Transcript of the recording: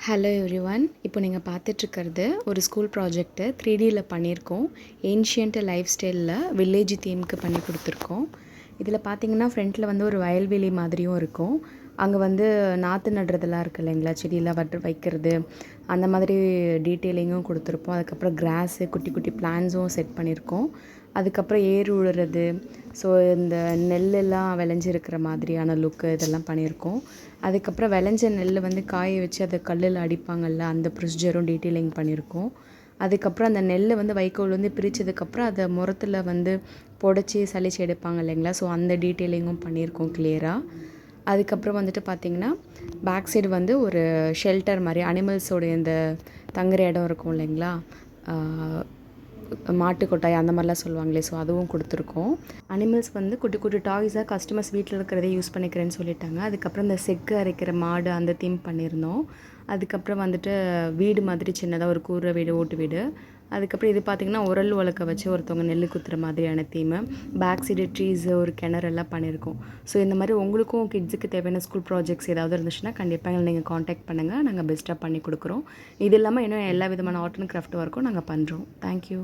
Hello everyone. இப்போ நீங்கள் பார்த்துட்ருக்கிறது ஒரு ஸ்கூல் ப்ராஜெக்ட்டு 3Dயில் பண்ணியிருக்கோம். ஏன்ஷியன்ட் லைஃப் ஸ்டைலில் வில்லேஜ் தீம்க்கு பண்ணி கொடுத்துருக்கோம். இதில் பார்த்தீங்கன்னா ஃப்ரண்ட்டில் வந்து ஒரு வயல்வெளி மாதிரியும் இருக்கும். அங்கே வந்து நாற்று நடுறதெல்லாம் இருக்குது இல்லைங்களா, செடியெல்லாம் வைக்கிறது, அந்த மாதிரி டீட்டெயிலிங்கும் கொடுத்துருப்போம். அதுக்கப்புறம் கிராஸு, குட்டி குட்டி பிளான்ஸும் செட் பண்ணியிருக்கோம். அதுக்கப்புறம் ஏர் உழுறது, ஸோ இந்த நெல்லெல்லாம் விளைஞ்சிருக்கிற மாதிரியான லுக்கு இதெல்லாம் பண்ணியிருக்கோம். அதுக்கப்புறம் விளைஞ்ச நெல் வந்து காய வச்சு அதை கல்லில் அடிப்பாங்கள்ல, அந்த ப்ரொசீஜரும் டீட்டெயிலிங் பண்ணியிருக்கோம். அதுக்கப்புறம் அந்த நெல்லை வந்து வைக்கோல் வந்து பிரித்ததுக்கப்புறம் அதை முரத்தில் வந்து புடச்சி சலிச்சு எடுப்பாங்க இல்லைங்களா, ஸோ அந்த டீட்டெயிலிங்கும் பண்ணியிருக்கோம் கிளியராக. அதுக்கப்புறம் வந்துட்டு பார்த்திங்கன்னா பேக் சைடு வந்து ஒரு ஷெல்டர் மாதிரி அனிமல்ஸோட இந்த தங்குற இடம் இருக்கும் இல்லைங்களா, மாட்டு கொட்டாய் அந்த மாதிரிலாம் சொல்லுவாங்களே, ஸோ அதுவும் கொடுத்துருக்கோம். அனிமல்ஸ் வந்து குட்டி குட்டி டாய்ஸாக கஸ்டமர்ஸ் வீட்டில் இருக்கிறதே யூஸ் பண்ணிக்கிறேன்னு சொல்லிட்டாங்க. அதுக்கப்புறம் இந்த செக்கு அரைக்கிற மாடு அந்த தீம் பண்ணியிருந்தோம். அதுக்கப்புறம் வந்துட்டு வீடு மாதிரி சின்னதாக ஒரு கூரை வீடு, ஓட்டு வீடு. அதுக்கப்புறம் இது பார்த்திங்கன்னா உரல் உலக்க வச்சு ஒருத்தவங்க நெல் குத்துற மாதிரியான தீமு. பேக் சைடு ட்ரீஸு, ஒரு கிணறு எல்லாம் பண்ணியிருக்கோம். ஸோ இந்த மாதிரி உங்களுக்கும் கிட்ஸுக்கு தேவையான ஸ்கூல் ப்ராஜெக்ட்ஸ் ஏதாவது இருந்துச்சுன்னா கண்டிப்பாக நீங்கள் காண்டாக்ட் பண்ணுங்கள். நாங்கள் பெஸ்ட்டாக பண்ணி கொடுக்குறோம். இது இல்லாமல் இன்னும் எல்லா விதமான ஆர்ட் அண்ட் கிராஃப்ட் ஒர்க்கும் நாங்கள் பண்ணுறோம். தேங்க்யூ.